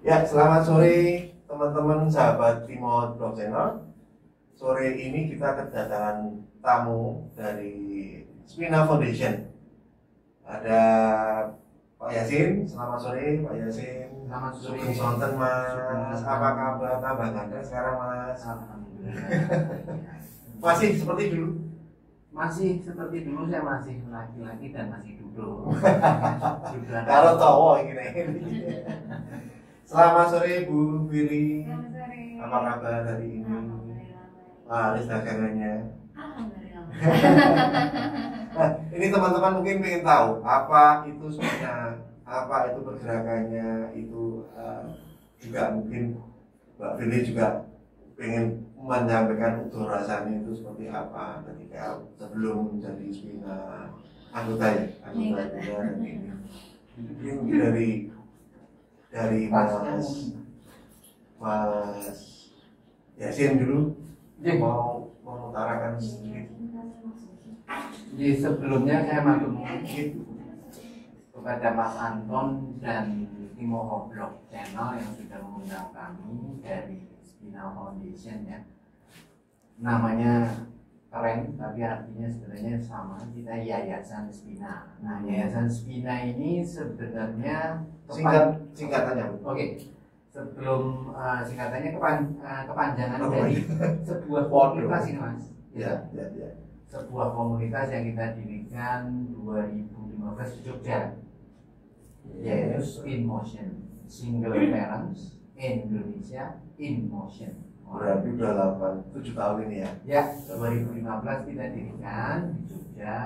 Ya, selamat sore teman-teman sahabat Timot Blog Channel. Sore ini kita kedatangan tamu dari Spina Foundation. Ada Pak Yasin. Selamat sore Pak Yasin. Selamat sore. Sugeng sonten Mas. Apa kabar tambah ganda sekarang Mas? Alhamdulillah. Masih seperti dulu? Masih seperti dulu, saya masih laki-laki dan masih duduk. Kalau cowok ini. Selamat sore Bu Willy. Selamat sore. Apa kabar hari ini? Laris dagangannya. Alhamdulillah. Nah, ini teman-teman mungkin ingin tahu apa itu sebenarnya, apa itu pergerakannya itu juga mungkin Mbak Willy juga ingin menyampaikan utuh rasanya itu seperti apa ketika sebelum menjadi Spina anggota ya, dan ini. Mungkin dari Mas Yasin dulu mau mengutarakan sedikit. Jadi sebelumnya saya matur nuwun kepada Mas Anton dan Timo Blog Channel yang sudah mengundang kami dari Spina Foundation ya. Namanya keren, tapi artinya sebenarnya sama, kita Yayasan Spina. Nah, Yayasan Spina ini sebenarnya Singkatannya. Oke. Sebelum singkatannya kepanjangan Oh, dari iya. sebuah komunitas ini Mas. Ya. Sebuah komunitas yang kita dirikan 2015 di Jogja, yaitu Spin Motion, Single Parents Indonesia in Motion. Berarti udah 7 tahun ini ya. Ya, 2015 kita dirikan di Jogja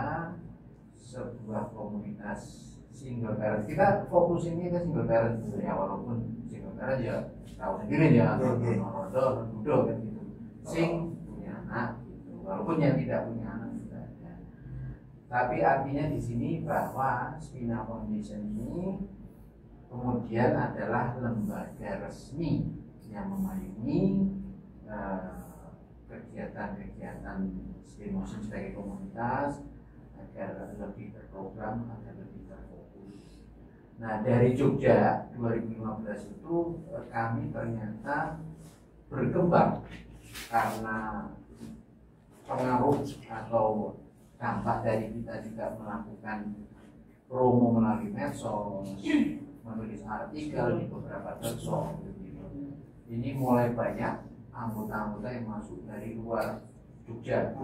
sebuah komunitas single parents. Kita fokusinnya ke single parents ya, walaupun single parents ya tahu sendiri ya, rodo, dudo kan gitu. Sing punya anak gitu, walaupun yang tidak punya anak juga ada. Tapi artinya di sini bahwa Spina Foundation ini kemudian adalah lembaga resmi yang memayungi kegiatan-kegiatan Spin Motion sebagai komunitas agar lebih terprogram, agar lebih terfokus. Nah, dari Jogja 2015 itu kami ternyata berkembang karena pengaruh atau dampak dari kita juga melakukan promo melalui medsos, menulis artikel di beberapa website gitu. Ini mulai banyak anggota-anggota yang masuk dari luar Jogja.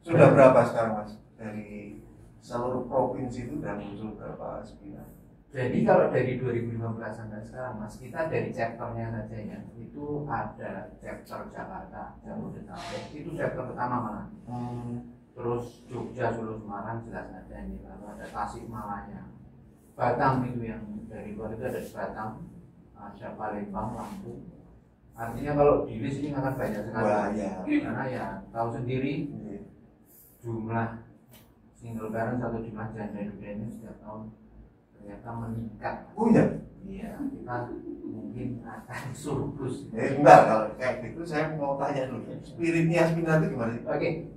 Sudah berapa sekarang Mas? Dari seluruh provinsi itu dan muncul berapa Spina? Jadi kalau dari 2015 sampai sekarang Mas, kita dari chapternya saja ya, itu ada chapter Jakarta, Jabodetabek, itu chapter pertama malah. Terus Jogja, Solo, Semarang jelas ada ini, lalu ada Tasikmalaya, Batam itu yang dari luar itu ada di Batam, ada Palembang, Lampung. Artinya kalau di list ini akan banyak sekali. Wah, ya. Karena ya tahu sendiri jumlah single parent atau jumlah janda duda ini setiap tahun ternyata meningkat. Oh iya? Iya, kita mungkin akan surplus. Bentar, kalau kayak gitu saya mau tanya dulu. Spiritnya Spina itu gimana sih? Oke.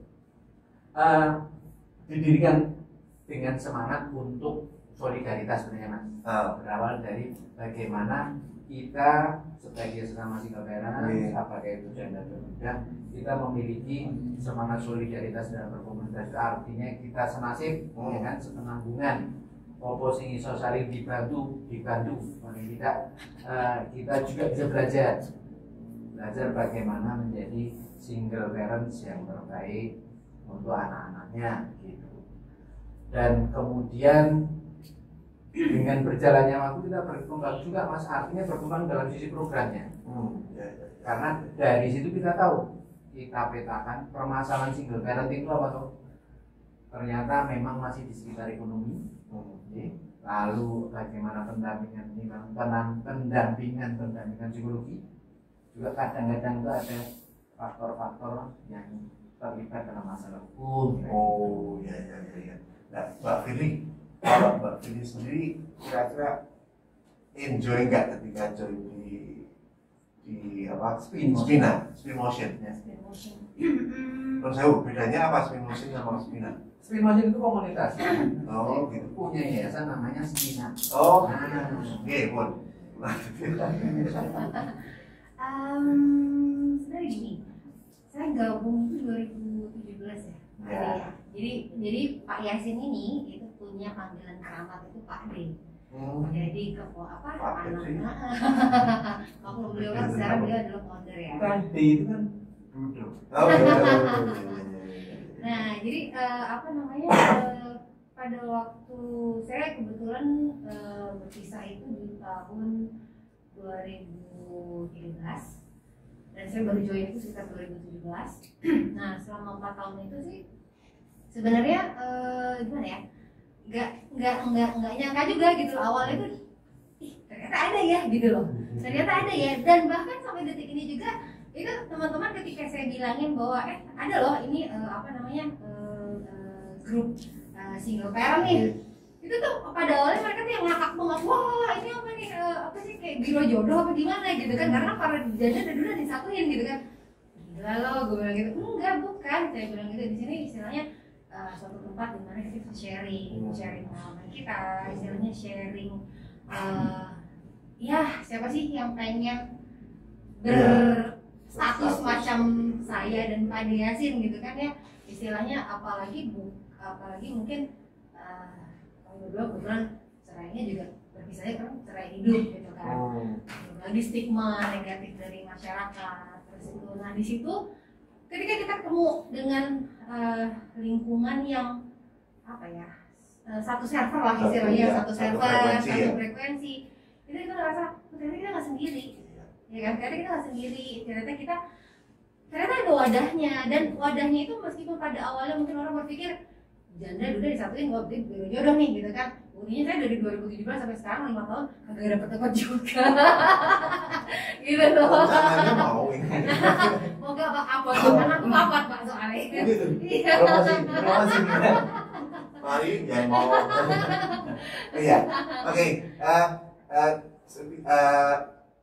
Didirikan dengan semangat untuk solidaritas sebenarnya Mas. Berawal dari bagaimana kita sebagai sesama single parent, apakah itu janda atau duda, kita memiliki semangat solidaritas dalam berkomunitas. Artinya kita senasib, ya kan, sepenanggungan. Opo sing iso saling dibantu, paling tidak kita juga bisa belajar bagaimana menjadi single parents yang terbaik untuk anak-anaknya gitu. Dan kemudian dengan berjalannya waktu kita berkembang juga Mas, artinya berkembang dalam sisi programnya. Karena dari situ kita tahu, kita petakan permasalahan single parent itu apa tuh? Ternyata memang masih di sekitar ekonomi. Lalu bagaimana pendampingan psikologi, juga kadang-kadang itu ada faktor-faktor yang terlibat dalam masalah hukum. Oh iya. Nah, Mbak Willy, kalau Mbak Willy sendiri kira-kira enjoy nggak ketika join di apa? Spin Motion. Ya, Terus saya bedanya apa Spin Motion sama Spina? Spinoza itu komunitas. Oh, gitu. Punya yayasan namanya Spina. Oh, nah, Pun. Sebenarnya gini, saya gabung itu 2017 ya. Ya. Jadi Pak Yasin ini itu punya panggilan keramat itu Pak D. Jadi apa? Anak. Kalau beliau kan sekarang beliau adalah founder ya. Kan D itu kan duduk. Oh, iya. Nah, jadi apa namanya? Pada waktu saya kebetulan berpisah itu di tahun 2013 dan saya baru join itu sekitar 2017. Nah, selama 4 tahun itu sih sebenarnya gimana ya? Nggak nyangka juga gitu loh. Awalnya tuh ternyata ada ya gitu loh. Ternyata ada ya, dan bahkan sampai detik ini juga itu teman-teman ketika saya bilangin bahwa ada loh ini apa namanya grup single parent nih, itu tuh pada awalnya mereka tuh yang ngakak banget, wah ini apa nih apa sih kayak biro jodoh apa gimana gitu kan, karena para janda dan dulu disatuin gitu kan. Gila lo, gue bilang gitu. Enggak, bukan, saya bilang gitu. Di sini istilahnya suatu tempat di mana kita bisa sharing pengalaman kita, istilahnya sharing ya siapa sih yang pengen berstatus macam saya dan Pak Yasin gitu kan ya, istilahnya apalagi mungkin kalau berdua kebetulan cerainya juga berpisahnya kan cerai hidup gitu kan, lagi stigma negatif dari masyarakat. Terus itu, nah di situ ketika kita ketemu dengan lingkungan yang apa ya, satu server lah istilahnya, satu frekuensi, itu kita ngerasa ternyata kita nggak sendiri, ya kan? Ternyata kita nggak sendiri, ternyata ada wadahnya, dan wadahnya itu meskipun pada awalnya mungkin orang berpikir janda udah disatuin buat biro jodoh nih gitu kan. Buktinya saya dari 2017 sampai sekarang 5 tahun kagak dapet juga. Gitu loh. Rencananya mau ini. Moga apa karena aku lapar Pak soalnya. Gitu. Iya. Promosi. Mari yang mau. Iya. Oke.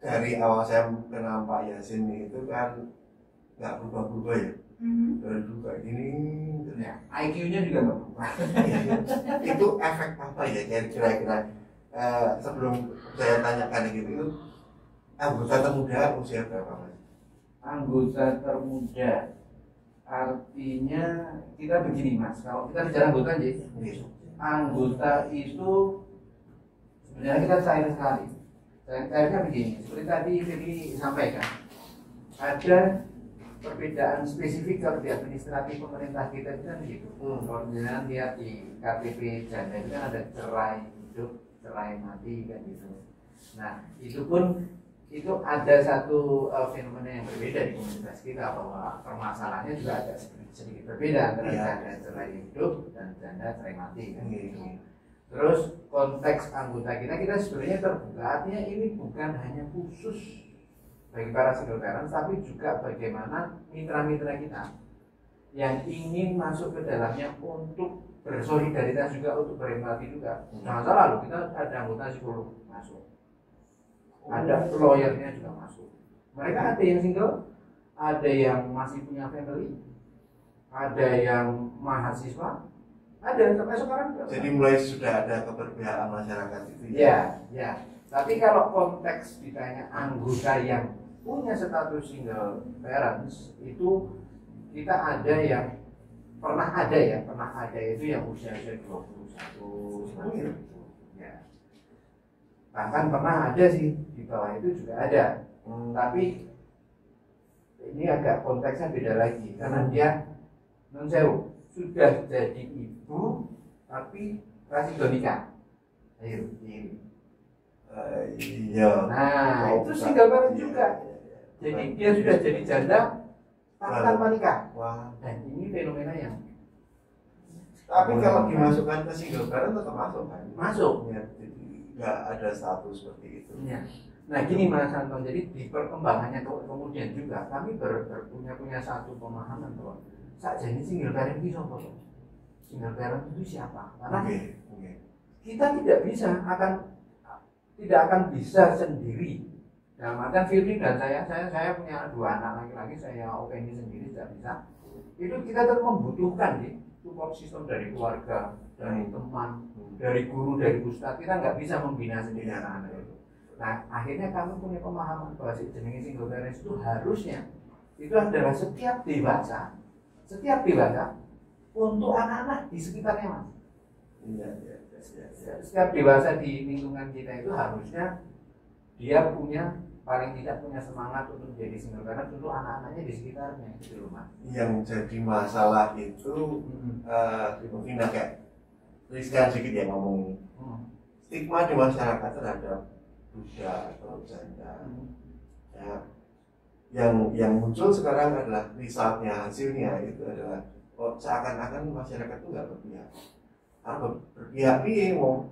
Dari awal saya kenal Pak Yasin itu kan nggak berubah-berubah ya. Dari dulu kayak gini. Ya, IQ-nya juga nggak berubah. Itu efek apa ya kira-kira sebelum saya tanyakan gitu, itu anggota termuda usia berapa Mas? Anggota termuda artinya kita begini Mas, kalau kita bicara anggota aja, anggota itu sebenarnya kita cair sekali. Cairnya begini, seperti tadi Vicky sampaikan, ada perbedaan spesifik kalau di administratif pemerintah kita itu kan gitu. Kalau misalnya lihat di KTP janda itu kan ada cerai hidup, cerai mati kan gitu. Nah itu pun itu ada satu fenomena yang berbeda di komunitas kita, bahwa permasalahannya juga agak sedikit berbeda antara janda cerai hidup dan janda cerai mati kan gitu. Terus konteks anggota kita sebenarnya terbuka, artinya ini bukan hanya khusus bagi para single parents, tapi juga bagaimana mitra-mitra kita yang ingin masuk ke dalamnya untuk bersolidaritas juga, untuk berempati juga. Jangan salah loh, kita ada anggota psikolog masuk, ada lawyernya juga masuk. Mereka ada yang single, ada yang masih punya family, ada yang mahasiswa, ada sampai sekarang. Jadi mulai sudah ada keberpihakan masyarakat itu ya? Ya. Tapi kalau konteks ditanya anggota yang punya status single parents, itu kita ada yang pernah ada itu yang usia 21 semacam itu. Ya. Bahkan pernah ada sih di bawah itu juga ada. Tapi ini agak konteksnya beda lagi karena dia non sewu sudah jadi ibu tapi masih belum nikah. Ayo, ini. Iya. Nah, itu single parent juga. Jadi dia sudah jadi janda tanpa nikah. Wah. Dan ini fenomena yang. Tapi kalau dimasukkan ke single parent tetap masuk kan? Masuk. Ya, jadi nggak ada status seperti itu. Ya. Nah gini Mas Anton, jadi di perkembangannya kemudian juga kami punya satu pemahaman bahwa saja ini single parent itu siapa? Single parent itu siapa? Karena kita tidak akan bisa sendiri Dalam artian Firly dan saya punya 2 anak laki-laki, saya opini sendiri tidak bisa. Itu kita tetap membutuhkan nih support system dari keluarga, dari teman, dari guru, dari ustadz. Kita nggak bisa membina sendiri anak-anak itu. Nah, akhirnya kami punya pemahaman bahwa jenenge single parents itu harusnya itu adalah setiap dewasa untuk anak-anak di sekitarnya, Mas. Iya. Setiap dewasa di lingkungan kita itu harusnya dia punya paling tidak punya semangat untuk menjadi single parent untuk anak-anaknya di sekitarnya gitu loh, Mas. Yang jadi masalah itu mungkin agak riskan sedikit ya ngomong stigma di masyarakat terhadap duda atau janda. Ya, yang muncul sekarang adalah resultnya, hasilnya itu adalah seakan-akan masyarakat itu nggak berpihak. Berpihak nih mau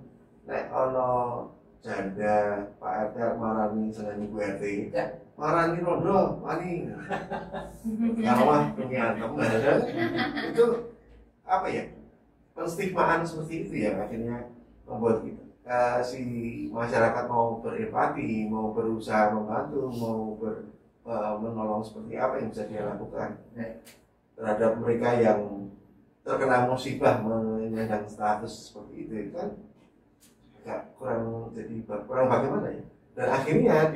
nek ono janda Pak RT marani senang Ibu RT marani rondo wani ngawah pengiantem ada itu apa ya, penstigmaan seperti itu ya akhirnya membuat kita si masyarakat mau berempati, mau berusaha membantu, mau menolong seperti apa yang bisa dia lakukan terhadap mereka yang terkena musibah menyandang status seperti itu kan kurang bagaimana ya. Dan akhirnya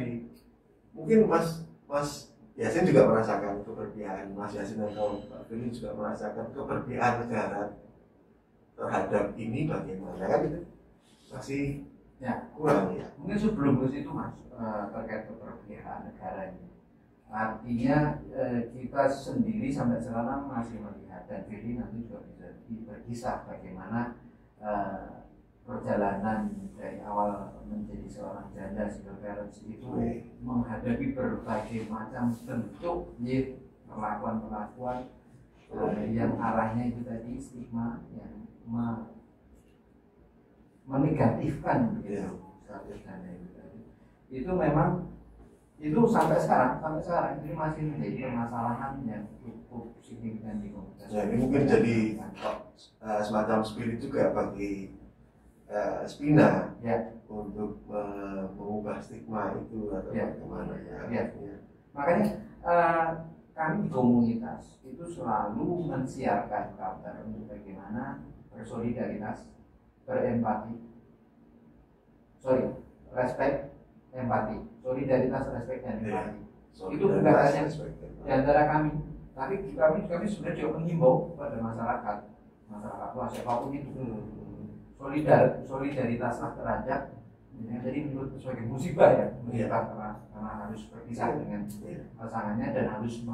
mungkin Mas Yasin juga merasakan keberpihakan, Mas Yasin atau Pak Firly juga merasakan keberpihakan negara terhadap ini bagaimana kan itu masih ya kurang ya. Mungkin sebelum ke situ Mas, terkait keberpihakan negara ini, artinya kita sendiri sampai sekarang masih melihat, dan Firly nanti juga bisa berkisah bagaimana perjalanan dari awal menjadi seorang janda single parents itu menghadapi berbagai macam bentuk perlakuan yang arahnya itu tadi stigma yang menegatifkan begitu status janda itu tadi. Itu memang itu sampai sekarang ini masih menjadi permasalahan yang cukup signifikan di komunitas. Ya, ini mungkin jadi semacam spirit juga bagi Spina ya, untuk mengubah stigma itu atau bagaimana ya. Makanya kami di komunitas itu selalu mensiarkan kabar untuk bagaimana bersolidaritas, berempati, empati, solidaritas, respek dan empati. Itu pendekatannya di antara kami. Tapi kami sebenarnya juga menghimbau kepada masyarakat luas siapapun itu. Solidaritaslah terhadap jadi menurut sebagai musibah ya, karena harus berpisah dengan pasangannya dan harus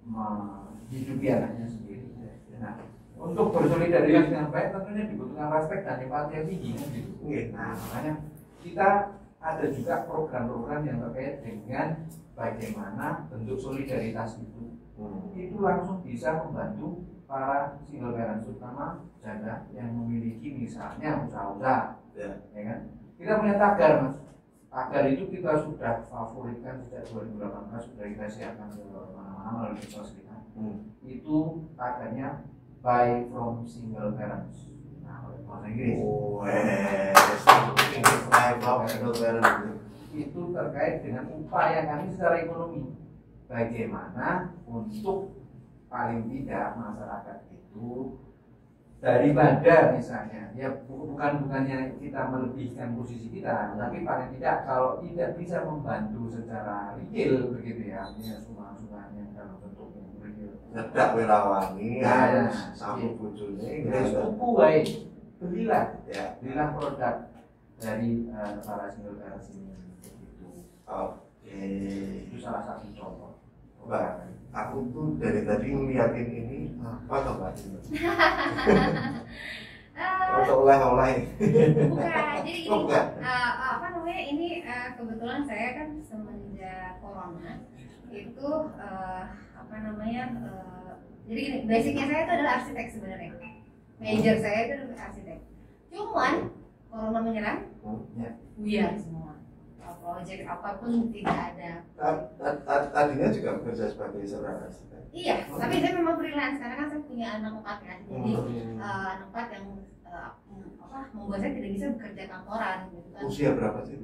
menghidupi anaknya sendiri. Nah, untuk bersolidaritas dengan baik tentunya dibutuhkan respek dan empati yang tinggi kan gitu. Nah, makanya kita ada juga program-program yang terkait dengan bagaimana bentuk solidaritas itu langsung bisa membantu para single parents, terutama janda yang memiliki misalnya usaha-usaha, ya kan? Kita punya tagar, Mas. Tagar itu kita sudah favoritkan sejak 2018, sudah kita siapkan ke mana-mana melalui medsos kita. Itu tagarnya buy from single parents. Nah, oleh bahasa Inggris. Buy from single parents. Itu terkait dengan upaya kami secara ekonomi. Bagaimana untuk paling tidak masyarakat itu daripada misalnya ya bukannya kita melebihkan posisi kita, tapi paling tidak kalau tidak bisa membantu secara real begitu ya, artinya sumbangan dalam bentuk yang real. Ngedak wirawani, sambung bujune, tuku wae, belilah produk dari para single parents ini begitu. Itu salah satu contoh. Mbak, aku tuh dari tadi ngeliatin ini apa tuh Mbak? Untuk oleh-oleh. Bukan, jadi ini apa namanya ini kebetulan saya kan semenjak corona itu apa namanya jadi gini, basicnya saya itu adalah arsitek sebenarnya. Major saya itu adalah arsitek. Cuman corona menyerang, buyar semua. Proyek apapun tidak ada. Tadinya juga bekerja sebagai seorang arsitek. Iya, tapi saya memang freelance karena kan saya punya anak 4 kan. Jadi anak 4 yang membuat saya tidak bisa bekerja kantoran gitu kan. Usia berapa sih?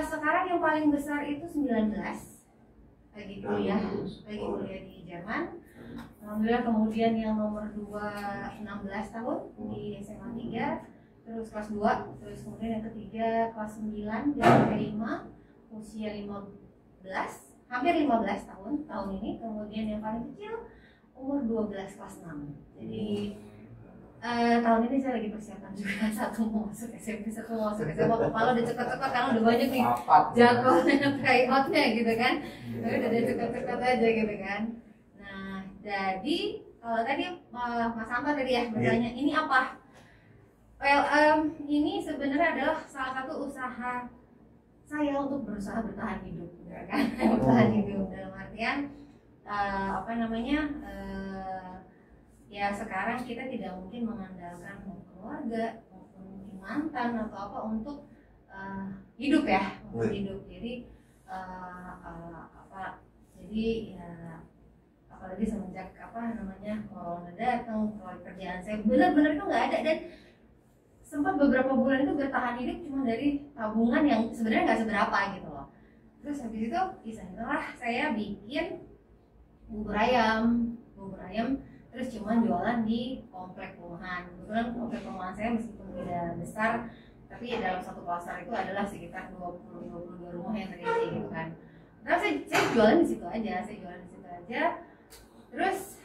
Sekarang yang paling besar itu 19 lagi kuliah di Jerman. Alhamdulillah. Kemudian yang nomor 2 16 tahun di SMA 3, terus kelas 2, terus kemudian yang ketiga kelas 9 dan kelima usia 15, hampir 15 tahun ini. Kemudian yang paling kecil umur 12 kelas 6. Jadi tahun ini saya lagi persiapan juga, satu mau masuk SMP, satu mau masuk SMA. Kepala udah cekat-cekat karena udah banyak nih jadwalnya tryoutnya gitu kan. Udah cekat-cekat aja gitu kan. Nah, jadi kalau tadi Mas Anto tadi ya bertanya ini apa? Well, ini sebenarnya adalah salah satu usaha saya untuk berusaha bertahan hidup, gitu kan? Bertahan hidup dalam artian ya sekarang kita tidak mungkin mengandalkan keluarga maupun mantan atau apa untuk hidup ya, untuk hidup. Jadi jadi ya apalagi semenjak corona datang, kalau kerjaan saya benar-benar itu nggak ada, dan sempat beberapa bulan itu bertahan hidup cuma dari tabungan yang sebenarnya nggak seberapa gitu loh. Terus habis itu istilahnya saya bikin bubur ayam, terus cuman jualan di komplek perumahan. Kebetulan komplek perumahan saya meskipun tidak besar, tapi dalam satu pasar itu adalah sekitar 20-22 rumah yang terisi gitu kan. Terus saya jualan di situ aja, terus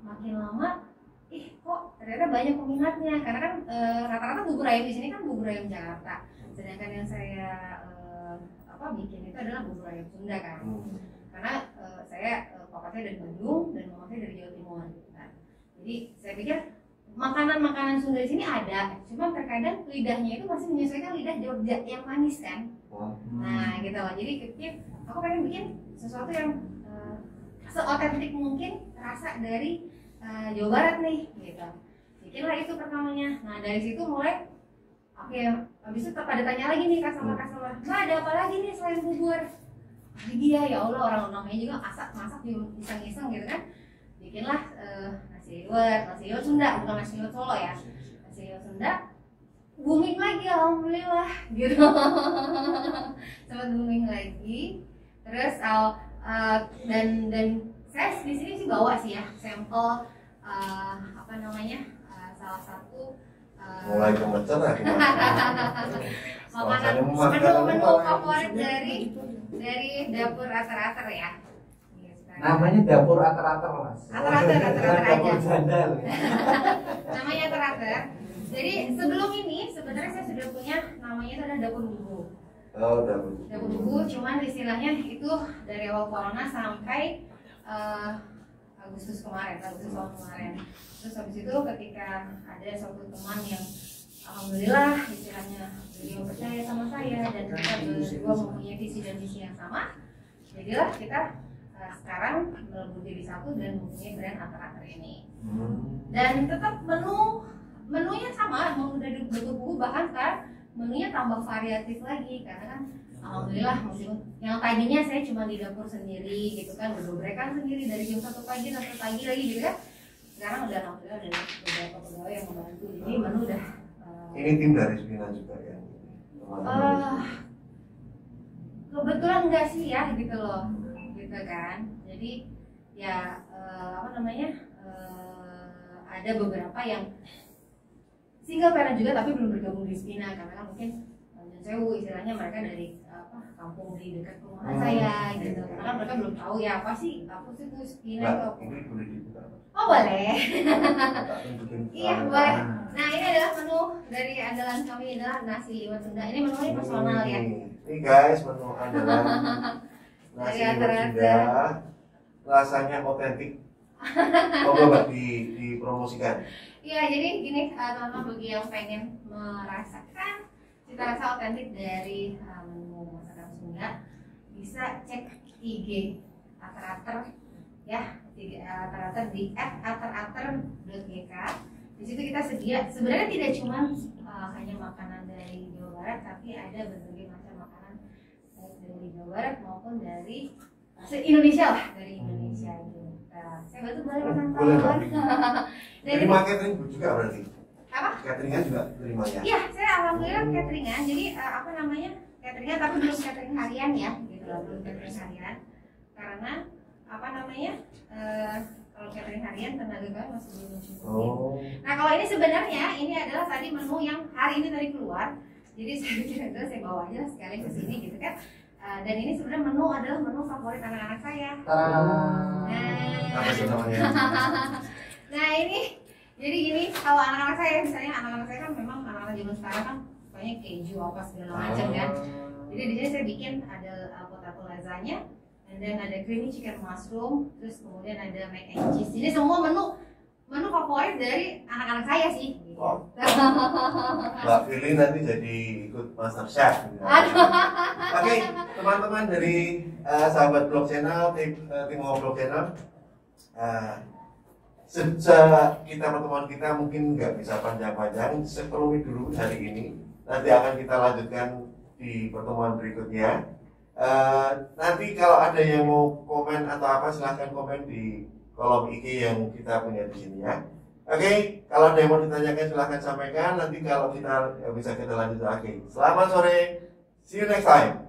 makin lama kok ternyata banyak peminatnya, karena kan rata-rata bubur ayam di sini kan bubur ayam Jakarta, sedangkan yang saya bikin itu adalah bubur ayam Sunda kan. Karena saya papa saya dari Bandung dan mama saya dari Jawa Timur gitu kan. Jadi saya pikir makanan Sunda di sini ada, cuma terkadang lidahnya itu masih menyesuaikan lidah Jogja yang manis kan. Nah gitu loh. Jadi aku pengen bikin sesuatu yang seotentik mungkin rasa dari Jawa Barat nih gitu. Bikinlah itu pertamanya. Nah dari situ mulai habis itu pada tanya lagi nih customer, "Mbak, ada apa lagi nih selain bubur?" Iya ya Allah, orang namanya juga masak iseng-iseng gitu kan. Bikinlah nasi liwet Sunda, bukan nasi liwet Solo ya. Nasi liwet Sunda booming lagi, alhamdulillah gitu. Sempat booming lagi. Terus dan saya di sini sih bawa sih ya sampel salah satu mulai gemeter lah menu favorit dari dapur ater-ater ya. Namanya dapur ater-ater Mas. Ater-ater aja. Dapur jandal. Namanya ater-ater. Jadi sebelum ini sebenarnya saya sudah punya namanya itu adalah dapur bubu. Oh, dapur bubu, cuman istilahnya itu dari awal corona sampai Agustus tahun kemarin. Terus habis itu ketika ada suatu teman yang alhamdulillah istilahnya beliau percaya sama saya dan kita berdua mempunyai visi dan misi yang sama, jadilah kita sekarang melebur jadi satu dan mempunyai brand ater-ater ini. Dan tetap menunya sama, mau dari buku, bahkan sekarang menunya tambah variatif lagi karena kan alhamdulillah meskipun yang tadinya saya cuma di dapur sendiri gitu kan, berdobrekan sendiri dari jam 1 pagi sampai pagi lagi gitu kan, sekarang udah alhamdulillah ada beberapa pegawai yang membantu, jadi menu udah ini tim dari Spina juga ya? Kebetulan enggak sih ya gitu loh, gitu kan. Jadi ya ada beberapa yang single parent juga tapi belum bergabung di Spina karena kan mungkin Sewu istilahnya mereka dari kampung di dekat rumah saya gitu. Karena kan mereka belum tahu ya apa sih itu Spina itu apa. Ini boleh dibuka. Oh boleh. Iya boleh. Nah ini adalah menu dari andalan kami adalah nasi liwet Sunda. Ini menunya personal ya. Ini guys menu andalan nasi liwet Sunda. Rasanya otentik. Coba dipromosikan. Iya jadi gini teman-teman bagi yang pengen merasakan cita rasa otentik dari menu masakan Sunda bisa cek IG ater-ater ya, ater-ater di @ater-ater.gk. Di situ kita sebenarnya tidak cuma hanya makanan dari Jawa Barat, tapi ada berbagai macam makanan dari Jawa Barat maupun dari Indonesia lah, dari Indonesia gitu. Saya bantu boleh Mas Anton. Dari marketing juga berarti. Apa? cateringan juga terima ya? Iya, saya alhamdulillah cateringan. Jadi cateringan tapi belum catering harian ya, gitu loh, belum catering harian. Karena kalau catering harian tenaga kalian masih belum mencukupi. Nah kalau ini sebenarnya ini adalah tadi menu yang hari ini tadi keluar. Jadi saya bawa aja sekalian ke sini gitu kan. Dan ini sebenarnya menu adalah menu favorit anak-anak saya. Apa sih namanya? Nah ini, jadi gini, kalau anak-anak saya misalnya anak-anak saya kan memang anak-anak zaman sekarang kan banyak keju apa segala macam kan. Jadi di sini saya bikin ada potato lasagna, dan ada creamy chicken mushroom, terus kemudian ada mac and cheese. Ini semua menu favorit dari anak-anak saya sih. Wow. Mbak Fili nanti jadi ikut master chef. Oke, teman-teman dari sahabat Blog Channel, tim Blog Channel, sejak pertemuan kita mungkin nggak bisa panjang-panjang, sekelumit dulu hari ini. Nanti akan kita lanjutkan di pertemuan berikutnya. Nanti kalau ada yang mau komen atau apa, silahkan komen di kolom IG yang kita punya di sini ya. Oke, kalau ada yang mau ditanyakan silahkan sampaikan. Nanti kalau kita bisa kita lanjut lagi. Selamat sore, see you next time.